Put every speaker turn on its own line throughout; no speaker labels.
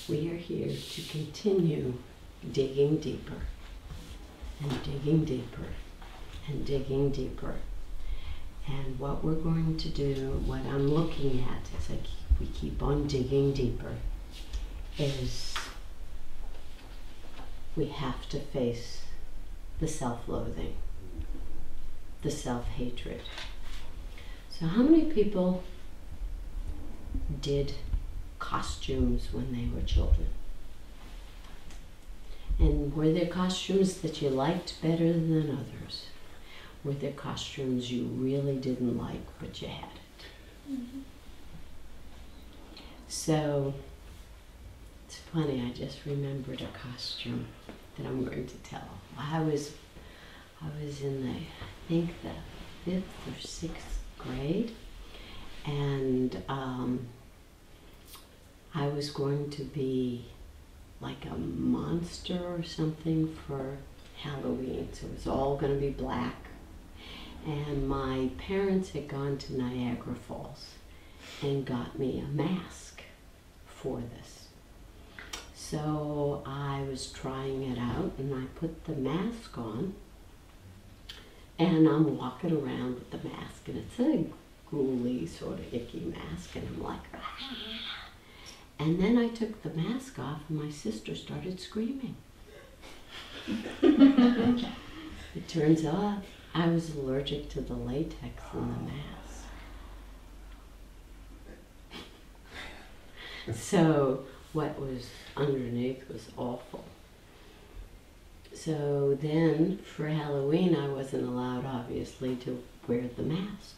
We are here to continue digging deeper and digging deeper and digging deeper. And what we're going to do, what I'm looking at as we keep on digging deeper, is we have to face the self-loathing, the self-hatred. So how many people did costumes when they were children? And were there costumes that you liked better than others? Were there costumes you really didn't like, but you had it? Mm-hmm. So, it's funny, I just remembered a costume that I'm going to tell. I was in the, I think the 5th or 6th grade, and I was going to be like a monster or something for Halloween. So it was all going to be black. And my parents had gone to Niagara Falls and got me a mask for this. So I was trying it out, and I put the mask on, and I'm walking around with the mask, and it's a ghouly, sort of icky mask, and I'm like, ah. And then I took the mask off, and my sister started screaming. It turns out I was allergic to the latex in the mask. So what was underneath was awful. So then for Halloween I wasn't allowed, obviously, to wear the mask.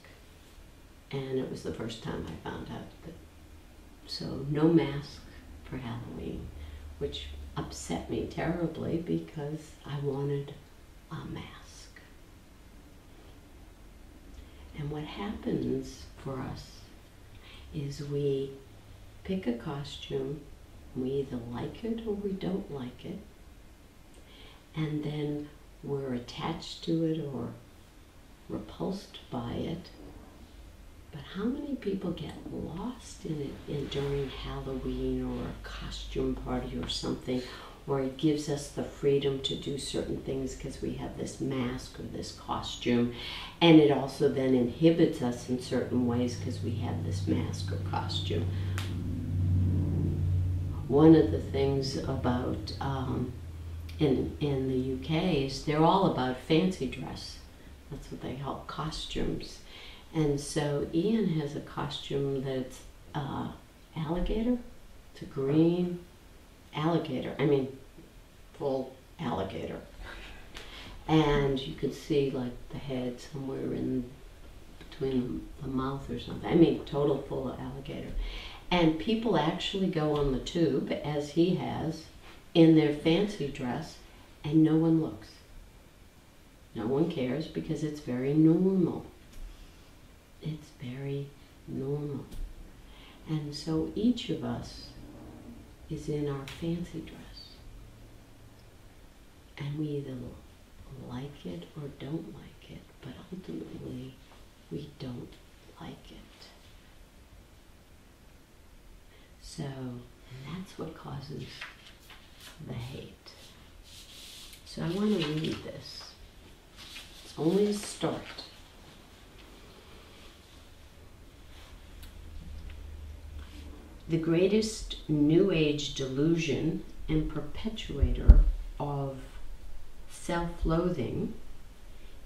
And it was the first time I found out that. So no mask for Halloween, which upset me terribly because I wanted a mask. And what happens for us is we pick a costume, we either like it or we don't like it, and then we're attached to it or repulsed by it. But how many people get lost in it during Halloween or a costume party or something, or it gives us the freedom to do certain things because we have this mask or this costume, and it also then inhibits us in certain ways because we have this mask or costume. One of the things about in the UK is they're all about fancy dress. That's what they call costumes. And so Ian has a costume that's alligator. It's a green alligator. I mean, full alligator. And you could see like the head somewhere in between the mouth or something. I mean, total full of alligator. And people actually go on the tube, as he has, in their fancy dress, and no one looks. No one cares because it's very normal. It's very normal. And so each of us is in our fancy dress. And we either like it or don't like it, but ultimately we don't like it. So, and that's what causes the hate. So I want to read this. It's only a start. The greatest New Age delusion and perpetuator of self-loathing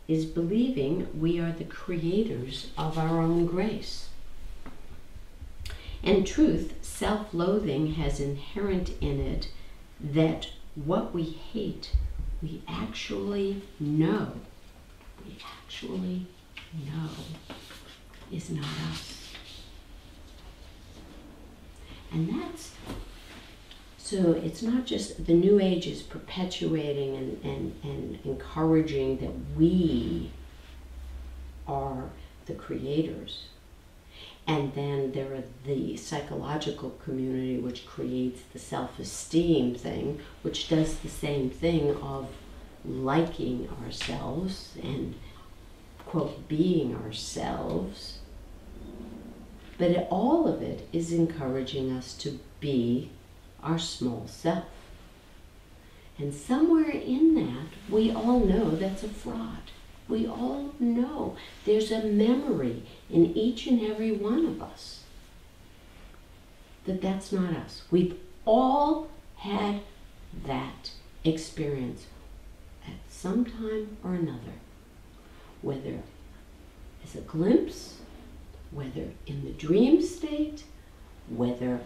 is believing we are the creators of our own grace. In truth, self-loathing has inherent in it that what we hate, we actually know is not us. And that's, so it's not just the New Age is perpetuating and encouraging that we are the creators. And then there are the psychological community, which creates the self-esteem thing, which does the same thing of liking ourselves and, quote, being ourselves. But all of it is encouraging us to be our small self. And somewhere in that, we all know that's a fraud. We all know there's a memory in each and every one of us that that's not us. We've all had that experience at some time or another, whether as a glimpse, whether in the dream state, whether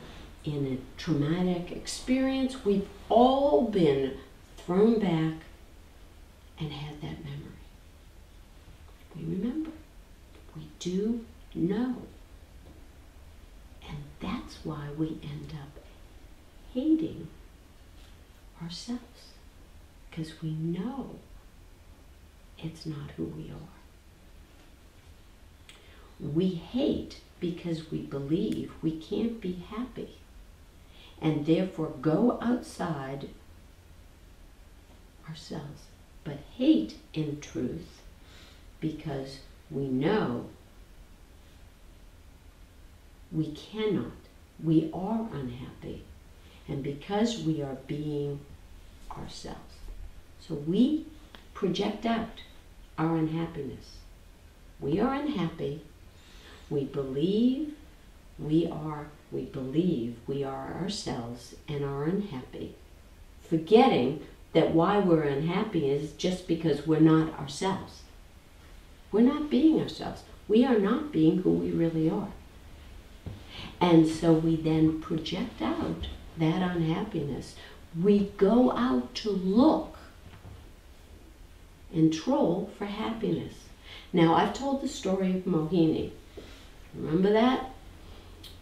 in a traumatic experience. We've all been thrown back and had that memory. We remember. We do know. And that's why we end up hating ourselves. Because we know it's not who we are. We hate because we believe we can't be happy, and therefore go outside ourselves. But hate, in truth, because we know we cannot, we are unhappy, and because we are being ourselves. So we project out our unhappiness. We are unhappy. We believe we are ourselves and are unhappy, forgetting that why we're unhappy is just because we're not ourselves. We're not being ourselves. We are not being who we really are. And so we then project out that unhappiness. We go out to look and troll for happiness. Now, I've told the story of Mohini. Remember that?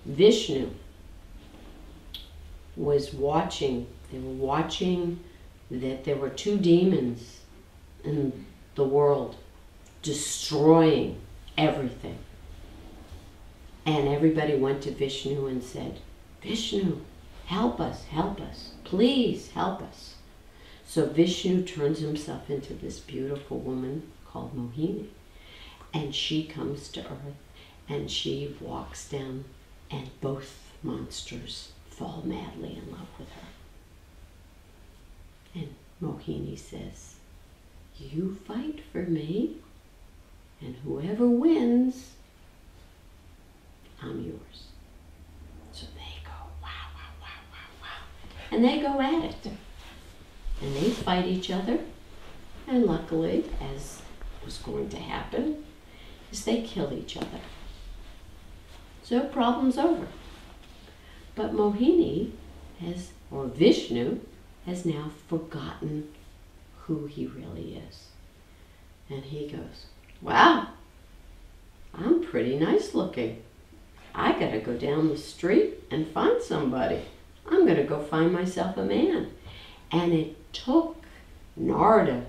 Vishnu was watching. They were watching that there were two demons in the world destroying everything. And everybody went to Vishnu and said, Vishnu, help us, please help us. So Vishnu turns himself into this beautiful woman called Mohini. And she comes to earth and she walks down, and both monsters fall madly in love with her. And Mohini says, you fight for me, and whoever wins, I'm yours. So they go, wow, wow, wow, wow, wow. And they go at it. And they fight each other. And luckily, as was going to happen, is they kill each other. So problem's over. But Mohini has, or Vishnu, has now forgotten who he really is. And he goes, wow, I'm pretty nice looking. I gotta go down the street and find somebody. I'm gonna go find myself a man. And it took Narada,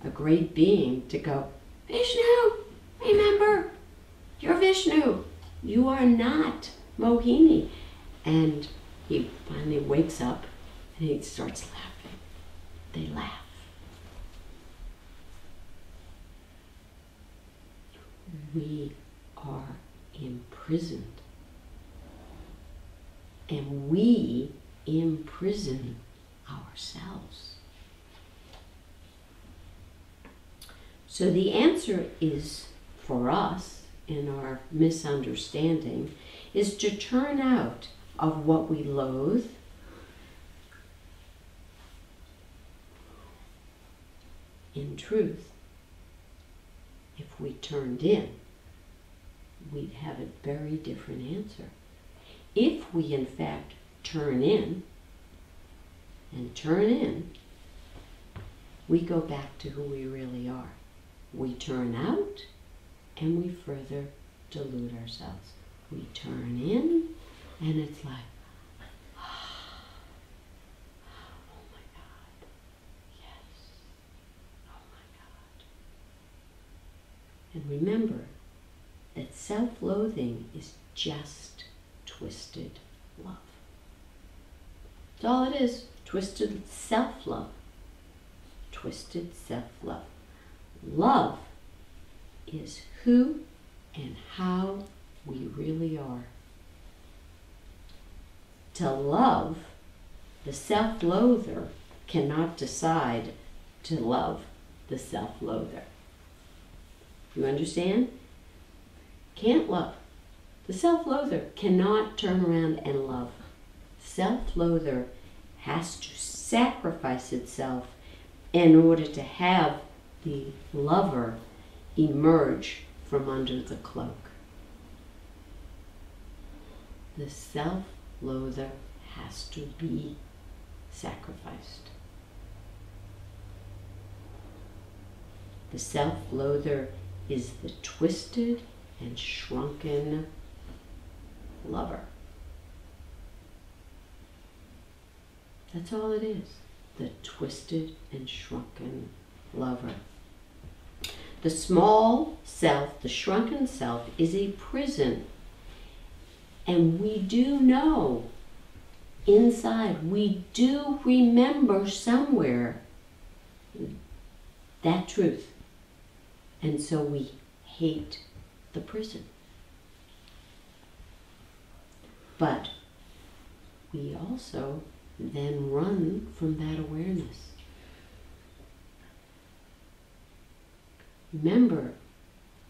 a great being, to go, Vishnu, remember, you're Vishnu. You are not Mohini. And he finally wakes up and he starts laughing. They laugh. We are imprisoned. And we imprison ourselves. So the answer is, for us, in our misunderstanding, is to turn out of what we loathe in truth. If we turned in, we'd have a very different answer. If we in fact turn in, we go back to who we really are. We turn out and we further delude ourselves. We turn in and it's like, oh my God, yes, oh my God. And remember that self-loathing is just twisted love. That's all it is, twisted self-love. Twisted self-love. Love is who and how we really are. To love The self-loather cannot decide to love the self-loather. You understand? Can't love. The self-loather cannot turn around and love. Self-loather has to sacrifice itself in order to have the lover emerge from under the cloak. The self-loather has to be sacrificed. The self-loather is the twisted and shrunken lover. That's all it is. The twisted and shrunken lover. The small self, the shrunken self, is a prison. And we do know, inside, we do remember somewhere that truth. And so we hate the prison. But we also then run from that awareness. Remember,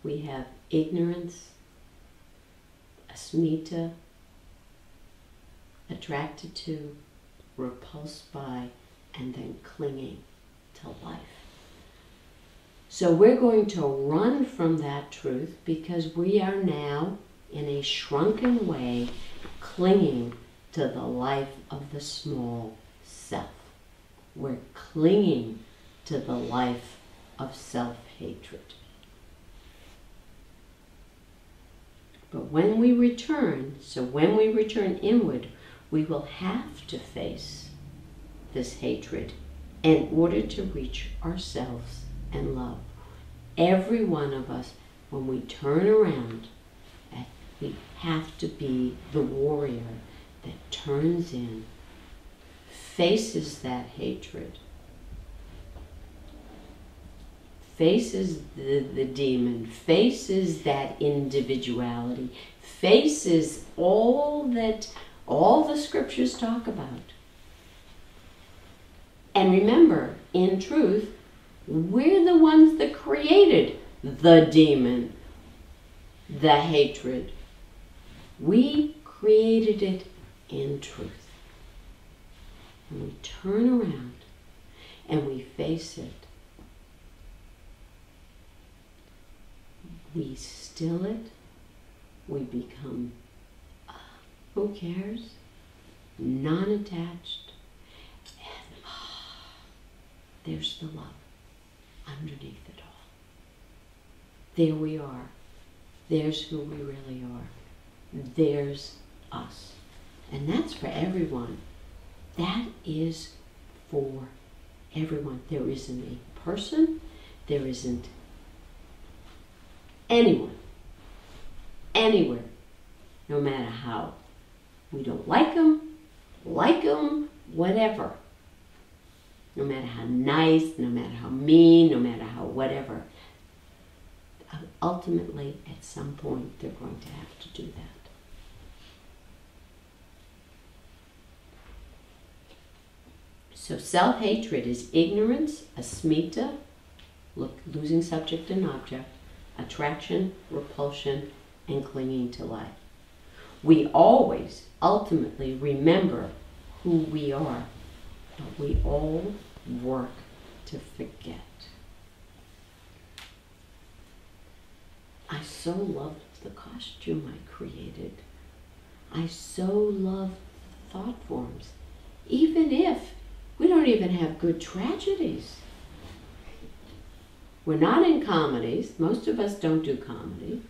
we have ignorance, asmita, attracted to, repulsed by, and then clinging to life. So we're going to run from that truth because we are now, in a shrunken way, clinging to the life of the small self. We're clinging to the life of self-hatred. But when we return, so when we return inward, we will have to face this hatred in order to reach ourselves and love. Every one of us, when we turn around, we have to be the warrior that turns in, faces that hatred, faces the demon, faces that individuality, faces all that all the scriptures talk about. And remember, in truth, we're the ones that created the demon, the hatred. We created it in truth. And we turn around and we face it. We still it. We become, who cares? Non-attached. And there's the love underneath it all. There we are. There's who we really are. There's us. And that's for everyone. That is for everyone. There isn't a person. There isn't anyone, anywhere, no matter how we don't like them, whatever. No matter how nice, no matter how mean, no matter how whatever. Ultimately, at some point, they're going to have to do that. So self-hatred is ignorance, asmita, losing subject and object, attraction, repulsion, and clinging to life. We always ultimately remember who we are, but we all work to forget. I so loved the costume I created. I so loved thought forms, even if we don't even have good tragedies. We're not in comedies. Most of us don't do comedy.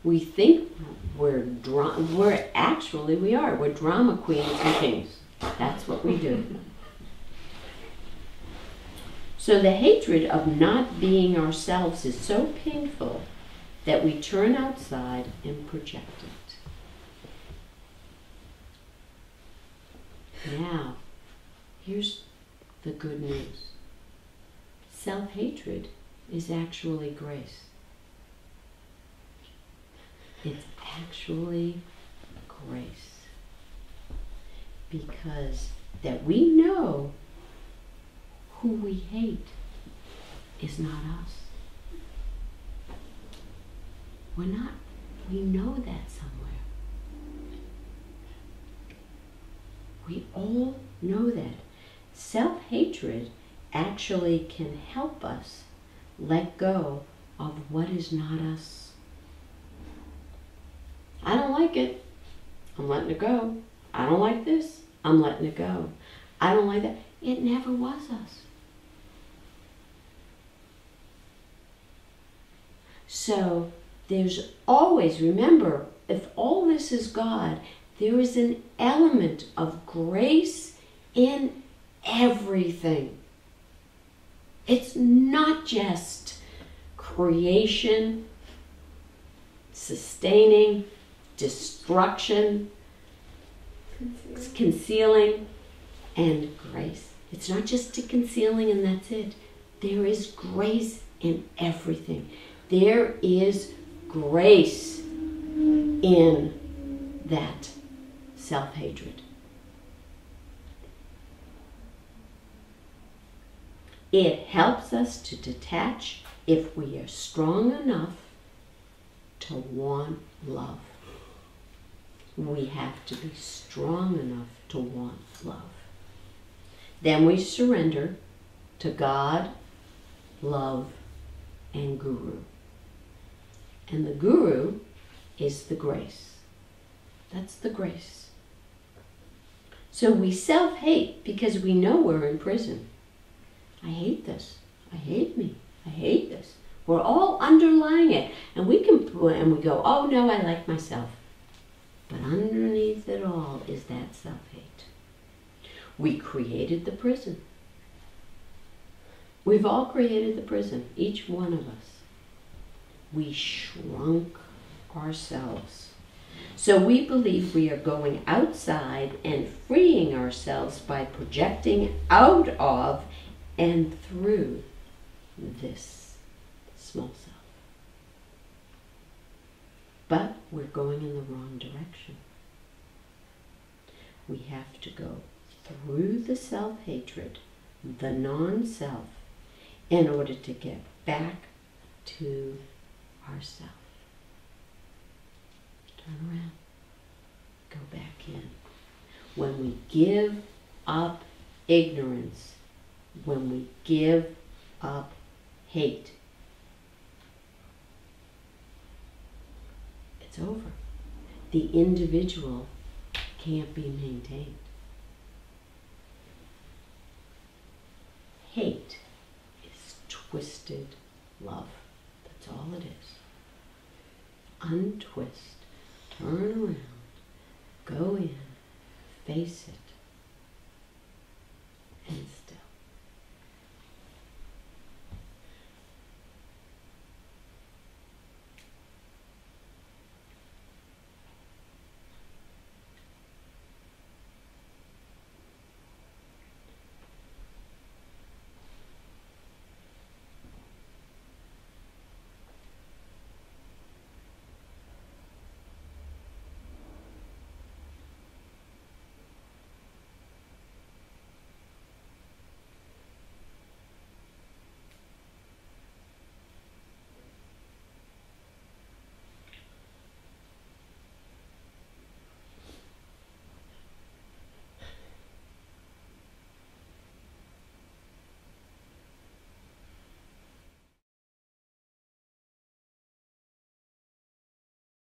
We think we're actually we are. We're drama queens and kings. That's what we do. So the hatred of not being ourselves is so painful that we turn outside and project it. Now, here's the good news. Self-hatred is actually grace. It's actually grace. because that we know who we hate is not us. We know that somewhere. We all know that. Self-hatred actually can help us let go of what is not us. I don't like it. I'm letting it go. I don't like this. I'm letting it go. I don't like that. It never was us. So there's always, remember, if all this is God, there is an element of grace in everything. It's not just creation, sustaining, destruction, concealing, and grace. It's not just a concealing and that's it. There is grace in everything. There is grace in that self-hatred. It helps us to detach if we are strong enough to want love. We have to be strong enough to want love. Then we surrender to God, love, and Guru. And the Guru is the grace. That's the grace. So we self-hate because we know we're in prison. I hate this. I hate me. I hate this. We're all underlying it. And we go, oh no, I like myself. But underneath it all is that self-hate. We created the prison. We've all created the prison, each one of us. We shrunk ourselves. So we believe we are going outside and freeing ourselves by projecting out of and through this small self. But we're going in the wrong direction. We have to go through the self-hatred, the non-self, in order to get back to ourself. Turn around. Go back in. When we give up ignorance, when we give up hate, it's over. The individual can't be maintained. Hate is twisted love. That's all it is. Untwist, turn around, go in, face it, and